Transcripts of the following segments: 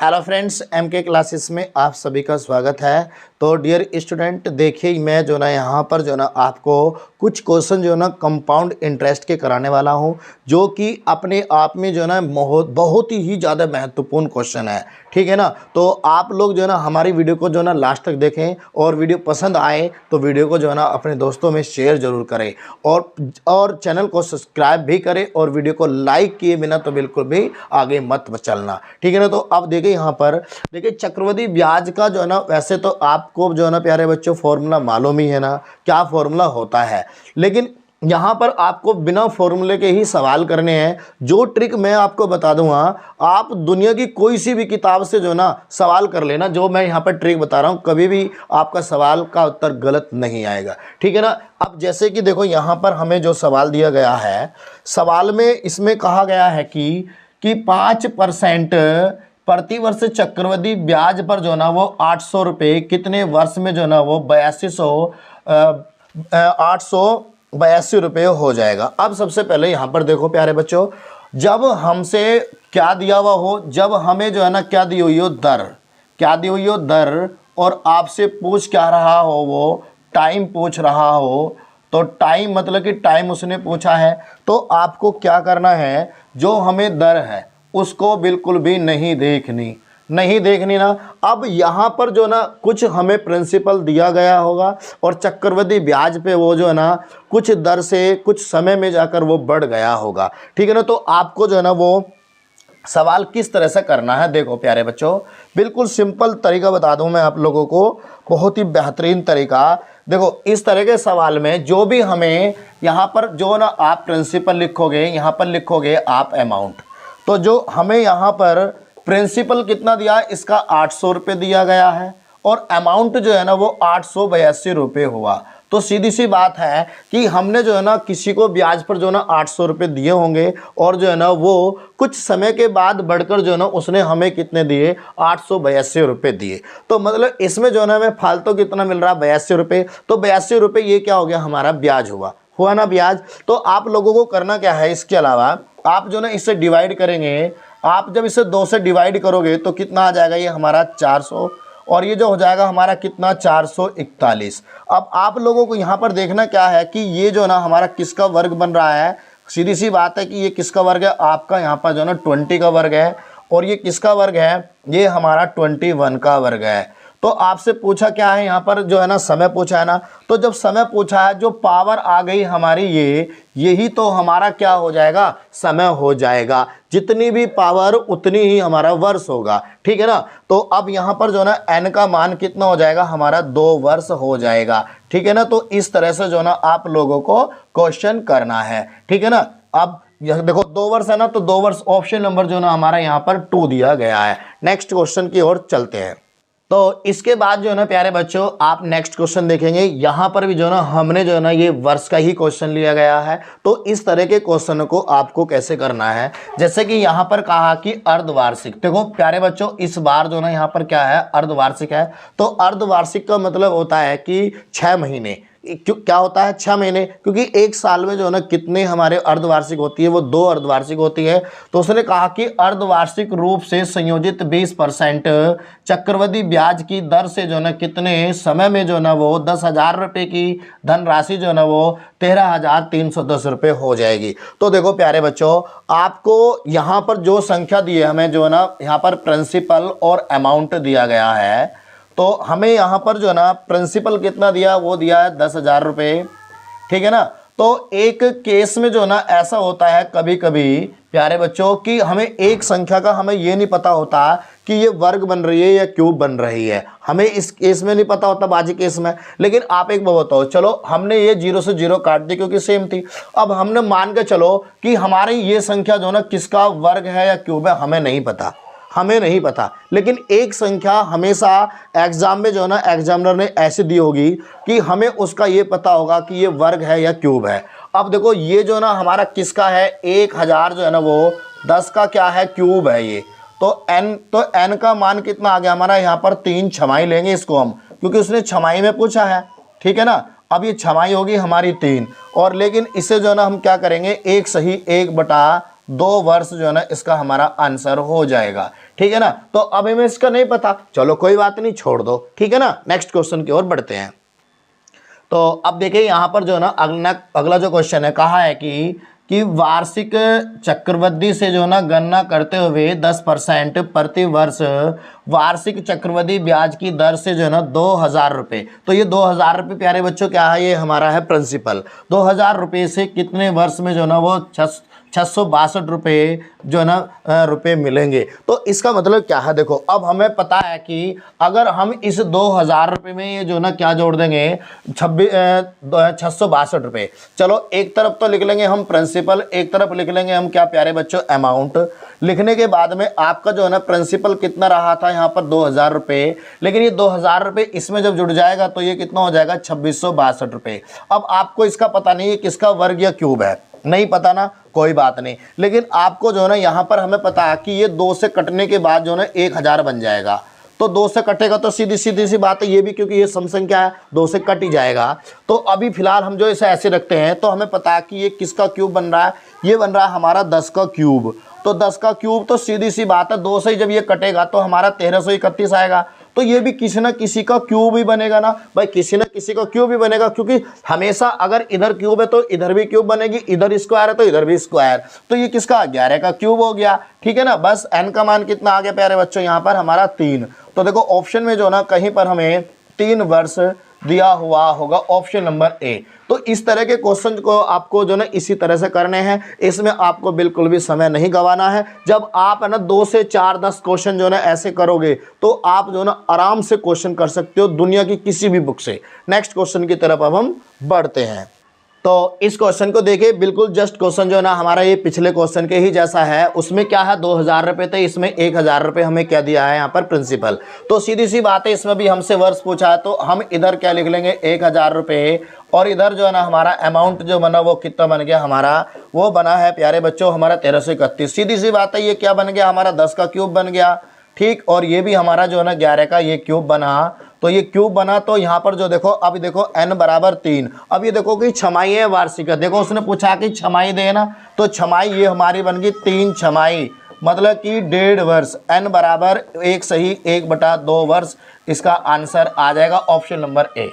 Hello friends, M के classes में आप सभी का स्वागत है। तो डियर स्टूडेंट, देखिए मैं जो ना यहाँ पर जो ना आपको कुछ क्वेश्चन जो ना कंपाउंड इंटरेस्ट के कराने वाला हूँ, जो कि अपने आप में जो ना बहुत ही ज़्यादा महत्वपूर्ण क्वेश्चन है। ठीक है ना। तो आप लोग जो ना हमारी वीडियो को जो ना लास्ट तक देखें और वीडियो पसंद आए तो वीडियो को जो है ना अपने दोस्तों में शेयर जरूर करें और चैनल को सब्सक्राइब भी करें और वीडियो को लाइक किए बिना तो बिल्कुल भी आगे मत चलना। ठीक है ना। तो अब देखिए यहाँ पर देखिए चक्रवृद्धि ब्याज का जो है ना, वैसे तो आपको जो है ना प्यारे बच्चों फॉर्मूला मालूम ही है ना क्या फॉर्मूला होता है, लेकिन यहाँ पर आपको बिना फॉर्मूले के ही सवाल करने हैं। जो ट्रिक मैं आपको बता दूंगा, आप दुनिया की कोई सी भी किताब से जो ना सवाल कर लेना, जो मैं यहाँ पर ट्रिक बता रहा हूँ, कभी भी आपका सवाल का उत्तर गलत नहीं आएगा। ठीक है ना। अब जैसे कि देखो यहाँ पर हमें जो सवाल दिया गया है, सवाल में इसमें कहा गया है कि 5% प्रति वर्ष चक्रवृद्धि ब्याज पर जो ना वो 800 रुपये कितने वर्ष में जो ना वो 882 रुपये हो जाएगा। अब सबसे पहले यहाँ पर देखो प्यारे बच्चों, जब हमसे क्या दिया हुआ हो, जब हमें जो है ना क्या दी हुई हो दर, क्या दी हुई हो दर, और आपसे पूछ क्या रहा हो, वो टाइम पूछ रहा हो, तो टाइम मतलब कि टाइम उसने पूछा है, तो आपको क्या करना है, जो हमें दर है उसको बिल्कुल भी नहीं देखनी ना। अब यहाँ पर जो ना कुछ हमें प्रिंसिपल दिया गया होगा और चक्रवृद्धि ब्याज पे वो जो है ना कुछ दर से कुछ समय में जाकर वो बढ़ गया होगा। ठीक है ना। तो आपको जो है ना वो सवाल किस तरह से करना है, देखो प्यारे बच्चों, बिल्कुल सिंपल तरीका बता दूं मैं आप लोगों को, बहुत ही बेहतरीन तरीका। देखो इस तरह के सवाल में जो भी हमें यहाँ पर जो ना आप प्रिंसिपल लिखोगे, यहाँ पर लिखोगे आप अमाउंट, तो जो हमें यहाँ पर प्रिंसिपल कितना दिया, इसका 800 रुपये दिया गया है और अमाउंट जो है ना वो 882 रुपये हुआ। तो सीधी सी बात है कि हमने जो है ना किसी को ब्याज पर जो है ना 800 रुपये दिए होंगे और जो है ना वो कुछ समय के बाद बढ़कर जो है ना उसने हमें कितने दिए, 882 रुपये दिए। तो मतलब इसमें जो है ना हमें फालतू कितना मिल रहा, 82 रुपये। तो 82 रुपये ये क्या हो गया, हमारा ब्याज हुआ ना ब्याज। तो आप लोगों को करना क्या है, इसके अलावा आप जो ना इससे डिवाइड करेंगे। आप जब इसे 2 से डिवाइड करोगे तो कितना आ जाएगा, ये हमारा 400, और ये जो हो जाएगा हमारा कितना, 441। अब आप लोगों को यहाँ पर देखना क्या है कि ये जो ना हमारा किसका वर्ग बन रहा है। सीधी सी बात है कि ये किसका वर्ग है, आपका यहाँ पर जो ना 20 का वर्ग है, और ये किसका वर्ग है, ये हमारा 21 का वर्ग है। तो आपसे पूछा क्या है, यहाँ पर जो है ना समय पूछा है ना, तो जब समय पूछा है, जो पावर आ गई हमारी यही तो हमारा क्या हो जाएगा, समय हो जाएगा। जितनी भी पावर उतनी ही हमारा वर्ष होगा। ठीक है ना। तो अब यहाँ पर जो ना n का मान कितना हो जाएगा, हमारा 2 वर्ष हो जाएगा। ठीक है ना। तो इस तरह से जो ना आप लोगों को क्वेश्चन करना है। ठीक है ना। अब यह देखो 2 वर्ष है ना, तो 2 वर्ष ऑप्शन नंबर जो ना हमारा यहाँ पर 2 दिया गया है। नेक्स्ट क्वेश्चन की ओर चलते हैं। तो इसके बाद जो है ना प्यारे बच्चों आप नेक्स्ट क्वेश्चन देखेंगे। यहाँ पर भी जो है ना हमने जो है ना ये वर्ष का ही क्वेश्चन लिया गया है। तो इस तरह के क्वेश्चन को आपको कैसे करना है, जैसे कि यहाँ पर कहा कि अर्धवार्षिक। देखो प्यारे बच्चों, इस बार जो ना यहाँ पर क्या है, अर्धवार्षिक है। तो अर्धवार्षिक का मतलब होता है कि 6 महीने। क्या होता है, 6 महीने, क्योंकि एक साल में जो है ना कितने हमारे अर्धवार्षिक होती है, वो 2 अर्धवार्षिक होती है। तो उसने कहा कि अर्धवार्षिक रूप से संयोजित 20% चक्रवृद्धि ब्याज की दर से जो है ना कितने समय में जो है ना वो 10,000 रुपये की धनराशि जो है ना वो 13,310 रुपये हो जाएगी। तो देखो प्यारे बच्चों, आपको यहाँ पर जो संख्या दी है, हमें जो है ना यहाँ पर प्रिंसिपल और अमाउंट दिया गया है। तो हमें यहाँ पर जो है ना प्रिंसिपल कितना दिया, वो दिया है 10,000 रुपये। ठीक है ना। तो एक केस में जो है ना ऐसा होता है कभी कभी प्यारे बच्चों कि हमें एक संख्या का हमें ये नहीं पता होता कि ये वर्ग बन रही है या क्यूब बन रही है। हमें इस केस में नहीं पता होता, बाजी केस में। लेकिन आप एक बात बताओ, चलो हमने ये 0 से 0 काट दी क्योंकि सेम थी। अब हमने मान के चलो कि हमारी ये संख्या जो है ना किसका वर्ग है या क्यूब है, हमें नहीं पता। लेकिन एक संख्या हमेशा एग्जाम में जो है ना एग्जामिनर ने ऐसे दी होगी कि हमें उसका ये पता होगा कि ये वर्ग है या क्यूब है। अब देखो ये जो ना हमारा किसका है, 1000 जो है ना वो 10 का क्या है, क्यूब है ये। तो n का मान कितना आ गया हमारा, यहाँ पर 3 छमाई लेंगे इसको हम, क्योंकि उसने छमाई में पूछा है। ठीक है ना। अब ये छमाई होगी हमारी 3, और लेकिन इसे जो है ना हम क्या करेंगे, 1 सही 1 बटा 2 वर्ष जो है ना इसका हमारा आंसर हो जाएगा। ठीक है ना, तो अब हमें इसका नहीं पता, चलो कोई बात नहीं, छोड़ दो। ठीक है ना, नेक्स्ट क्वेश्चन की ओर बढ़ते हैं। तो अब देखिए यहाँ पर जो है ना अगला जो क्वेश्चन है, कहा है कि वार्षिक चक्रवृद्धि से जो है ना गणना करते हुए 10% प्रति वर्ष वार्षिक चक्रवृद्धि ब्याज की दर से जो है ना 2000 रुपये। तो ये 2000 रुपये प्यारे बच्चों क्या है, ये हमारा है प्रिंसिपल। 2000 रुपये से कितने वर्ष में जो है ना वो 662 रुपये जो है ना रुपये मिलेंगे। तो इसका मतलब क्या है, देखो अब हमें पता है कि अगर हम इस 2000 रुपये में ये जो ना क्या जोड़ देंगे 662 रुपये। चलो एक तरफ तो लिख लेंगे हम प्रिंसिपल, एक तरफ लिख लेंगे हम क्या प्यारे बच्चों अमाउंट। लिखने के बाद में आपका जो है ना प्रिंसिपल कितना रहा था यहाँ पर 2000 रुपये, लेकिन ये 2000 रुपये इसमें जब जुड़ जाएगा तो ये कितना हो जाएगा 2662 रुपये। अब आपको इसका पता नहीं है किसका वर्ग या क्यूब है, नहीं पता ना, कोई बात नहीं, लेकिन आपको जो है ना यहाँ पर हमें पता है कि ये 2 से कटने के बाद जो है ना 1000 बन जाएगा। तो 2 से कटेगा तो सीधी सी बात है ये भी, क्योंकि ये सम संख्या है 2 से कट ही जाएगा। तो अभी फिलहाल हम जो इसे ऐसे रखते हैं, तो हमें पता है कि ये किसका क्यूब बन रहा है, ये बन रहा है हमारा 10 का क्यूब। तो 10 का क्यूब तो सीधी सी बात है 2 से जब ये कटेगा तो हमारा 1331 आएगा। तो ये भी किसी ना किसी का क्यूब ही बनेगा ना भाई, किसी ना किसी का क्यूब ही बनेगा, क्योंकि हमेशा अगर इधर क्यूब है तो इधर भी क्यूब बनेगी, इधर स्क्वायर है तो इधर भी स्क्वायर। तो ये किसका 11 का क्यूब हो गया। ठीक है ना, बस n का मान कितना आ गया प्यारे बच्चों, यहाँ पर हमारा 3। तो देखो ऑप्शन में जो ना कहीं पर हमें 3 वर्ष दिया हुआ होगा, ऑप्शन नंबर ए। तो इस तरह के क्वेश्चन को आपको जो ना इसी तरह से करने हैं, इसमें आपको बिल्कुल भी समय नहीं गंवाना है। जब आप है ना 2 से 4 10 क्वेश्चन जो ना ऐसे करोगे तो आप जो ना आराम से क्वेश्चन कर सकते हो दुनिया की किसी भी बुक से। नेक्स्ट क्वेश्चन की तरफ अब हम बढ़ते हैं। तो इस क्वेश्चन को देखिए, बिल्कुल जस्ट क्वेश्चन जो है ना हमारा ये पिछले क्वेश्चन के ही जैसा है। उसमें क्या है 2000 रुपये थे, इसमें 1000 रुपये हमें क्या दिया है यहाँ पर प्रिंसिपल। तो सीधी सी बात है, इसमें भी हमसे वर्ष पूछा है तो हम इधर क्या लिख लेंगे 1000 रुपये, और इधर जो है ना हमारा अमाउंट जो बना वो कितना बन गया हमारा, वो बना है प्यारे बच्चों हमारा 1331। सीधी सी बात है, ये क्या बन गया हमारा 10 का क्यूब बन गया। ठीक, और ये भी हमारा जो है ना 11 का ये क्यूब बना। तो ये क्यूब बना, तो यहाँ पर जो देखो अब देखो n बराबर 3। अब ये देखो कि छमाई है वार्षिक है, देखो उसने पूछा कि छमाई देना, तो छमाई ये हमारी बन गई 3 छमाई, मतलब कि 1.5 वर्ष। n बराबर 1 सही 1/2 वर्ष इसका आंसर आ जाएगा, ऑप्शन नंबर ए।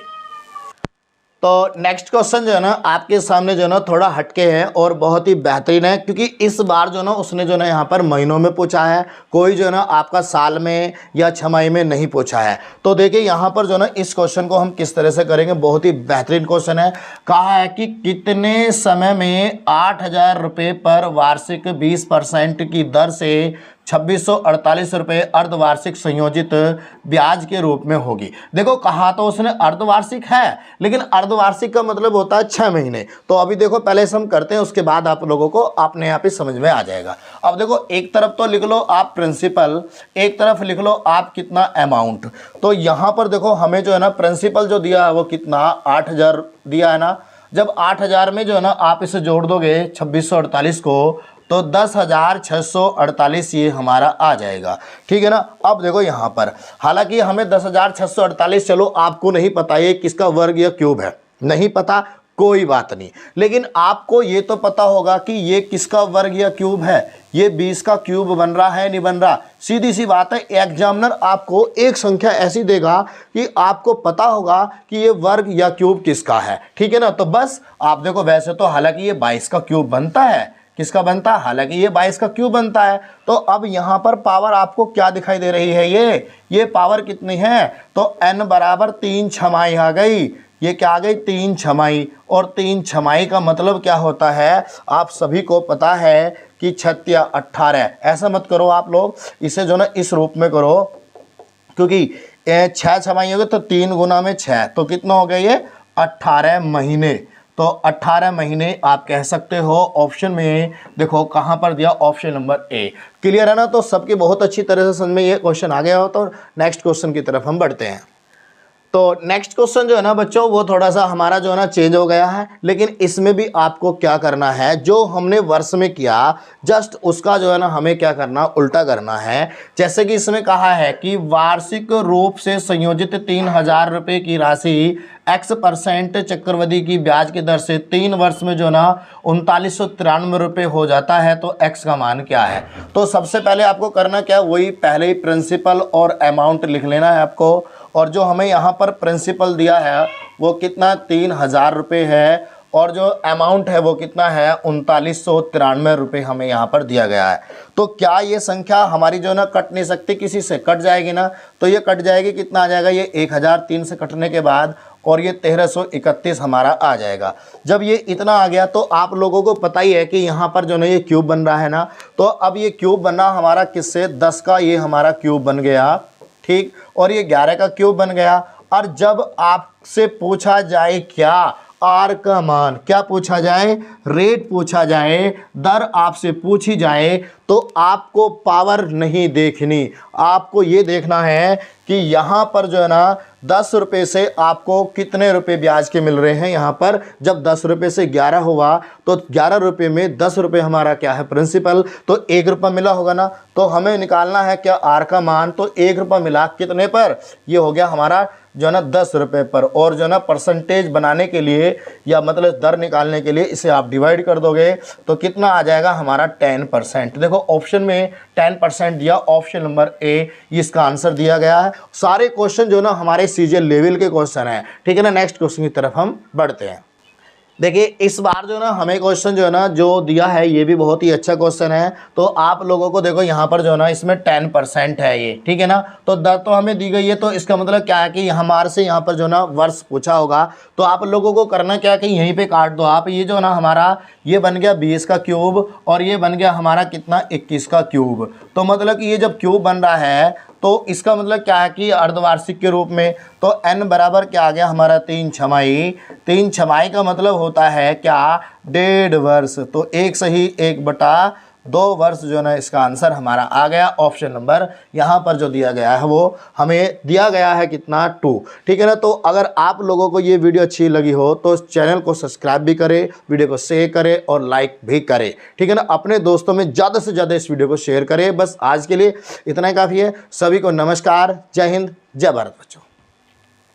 तो नेक्स्ट क्वेश्चन जो है ना आपके सामने जो है ना थोड़ा हटके है और बहुत ही बेहतरीन है, क्योंकि इस बार जो ना उसने जो ना यहाँ पर महीनों में पूछा है, कोई जो है ना आपका साल में या छमाही में नहीं पूछा है। तो देखिए यहाँ पर जो ना इस क्वेश्चन को हम किस तरह से करेंगे, बहुत ही बेहतरीन क्वेश्चन है। कहा है कि कितने समय में 8000 रुपये पर वार्षिक 20% की दर से 2648 रुपये अर्धवार्षिक संयोजित ब्याज के रूप में होगी। देखो कहा तो उसने अर्धवार्षिक है, लेकिन अर्धवार्षिक का मतलब होता है 6 महीने। तो अभी देखो पहले से हम करते हैं, उसके बाद आप लोगों को अपने आप ही समझ में आ जाएगा। अब देखो एक तरफ तो लिख लो आप प्रिंसिपल, एक तरफ लिख लो आप कितना अमाउंट। तो यहाँ पर देखो हमें जो है ना प्रिंसिपल जो दिया है वो कितना 8000 दिया है ना। जब 8000 में जो है ना आप इसे जोड़ दोगे 2648 को, तो 10,648 ये हमारा आ जाएगा। ठीक है ना। अब देखो यहाँ पर हालांकि हमें 10,648 चलो आपको नहीं पता ये किसका वर्ग या क्यूब है, नहीं पता, कोई बात नहीं, लेकिन आपको ये तो पता होगा कि ये किसका वर्ग या क्यूब है, ये 20 का क्यूब बन रहा है नहीं बन रहा। सीधी सी बात है, एग्जामिनर आपको एक संख्या ऐसी देगा कि आपको पता होगा कि ये वर्ग या क्यूब किसका है। ठीक है ना। तो बस आप देखो, वैसे तो हालांकि ये 22 का क्यूब बनता है, किसका बनता है, हालांकि ये 22 का क्यूब बनता है। तो अब यहाँ पर पावर आपको क्या दिखाई दे रही है, ये पावर कितनी है, तो n बराबर 3 छमाई आ गई। ये क्या आ गई 3 छमाई, और 3 छमाई का मतलब क्या होता है आप सभी को पता है कि 6 या 18। ऐसा मत करो आप लोग, इसे जो ना इस रूप में करो, क्योंकि 6 छमाई हो गए तो 3 गुना में 6, तो कितना हो गया ये 18 महीने। तो 18 महीने आप कह सकते हो। ऑप्शन में देखो कहाँ पर दिया, ऑप्शन नंबर ए। क्लियर है ना। तो सबके बहुत अच्छी तरह से समझ में ये क्वेश्चन आ गया हो। तो नेक्स्ट क्वेश्चन की तरफ हम बढ़ते हैं। तो नेक्स्ट क्वेश्चन जो है ना बच्चों वो थोड़ा सा हमारा जो है ना चेंज हो गया है, लेकिन इसमें भी आपको क्या करना है, जो हमने वर्ष में किया जस्ट उसका जो है ना हमें क्या करना, उल्टा करना है। जैसे कि इसमें कहा है कि वार्षिक रूप से संयोजित 3000 रुपये की राशि x% चक्रवृद्धि की ब्याज की दर से 3 वर्ष में जो है ना 3993 रुपये हो जाता है, तो x का मान क्या है। तो सबसे पहले आपको करना क्या, वही पहले ही प्रिंसिपल और अमाउंट लिख लेना है आपको, और जो हमें यहाँ पर प्रिंसिपल दिया है वो कितना 3000 रुपये है, और जो अमाउंट है वो कितना है 3993 रुपये हमें यहाँ पर दिया गया है। तो क्या ये संख्या हमारी जो है ना कट नहीं सकती, किसी से कट जाएगी ना, तो ये कट जाएगी, कितना आ जाएगा ये 1003 से कटने के बाद, और ये 1331 हमारा आ जाएगा। जब ये इतना आ गया तो आप लोगों को पता ही है कि यहाँ पर जो है ये क्यूब बन रहा है ना, तो अब ये क्यूब बनना हमारा किससे, 10 का ये हमारा क्यूब बन गया, ठीक, और ये 11 का क्यूब बन गया। और जब आपसे पूछा जाए क्या, आर का मान, क्या पूछा जाए, रेट पूछा जाए, दर आपसे पूछी जाए, तो आपको पावर नहीं देखनी, आपको ये देखना है कि यहाँ पर जो है ना 10 रुपये से आपको कितने रुपए ब्याज के मिल रहे हैं। यहाँ पर जब 10 रुपये से 11 हुआ तो 11 रुपये में 10 रुपये हमारा क्या है प्रिंसिपल, तो 1 रुपया मिला होगा ना, तो हमें निकालना है क्या आर का मान, तो 1 रुपया मिला कितने पर, ये हो गया हमारा जो है ना 10 रुपये पर। और जो है ना परसेंटेज बनाने के लिए या मतलब दर निकालने के लिए इसे आप डिवाइड कर दोगे तो कितना आ जाएगा हमारा 10%। देखो ऑप्शन में 10% दिया, ऑप्शन नंबर ए इसका आंसर दिया गया है। सारे क्वेश्चन जो ना हमारे सीजे लेवल के क्वेश्चन है, ठीक है ना। नेक्स्ट क्वेश्चन की तरफ हम बढ़ते हैं। देखिए इस बार जो ना हमें क्वेश्चन जो है ना जो दिया है ये भी बहुत ही अच्छा क्वेश्चन है। तो आप लोगों को देखो यहाँ पर जो है ना इसमें 10% है ये, ठीक है ना। तो दर तो हमें दी गई है, तो इसका मतलब क्या है कि हमारे से यहाँ पर जो ना वर्ष पूछा होगा, तो आप लोगों को करना क्या है कि यहीं पे काट दो आप। ये जो ना हमारा ये बन गया 20 का क्यूब, और ये बन गया हमारा कितना 21 का क्यूब। तो मतलब कि ये जब क्यूब बन रहा है तो इसका मतलब क्या है कि अर्धवार्षिक के रूप में, तो n बराबर क्या आ गया हमारा 3 छमाही। 3 छमाही का मतलब होता है क्या 1.5 वर्ष, तो 1 सही 1/2 वर्ष जो है ना इसका आंसर हमारा आ गया। ऑप्शन नंबर यहाँ पर जो दिया गया है वो हमें दिया गया है कितना 2, ठीक है ना। तो अगर आप लोगों को ये वीडियो अच्छी लगी हो तो चैनल को सब्सक्राइब भी करें, वीडियो को शेयर करें और लाइक भी करें, ठीक है ना। अपने दोस्तों में ज़्यादा से ज़्यादा इस वीडियो को शेयर करें। बस आज के लिए इतना ही काफ़ी है। सभी को नमस्कार, जय हिंद, जय भारत बच्चों।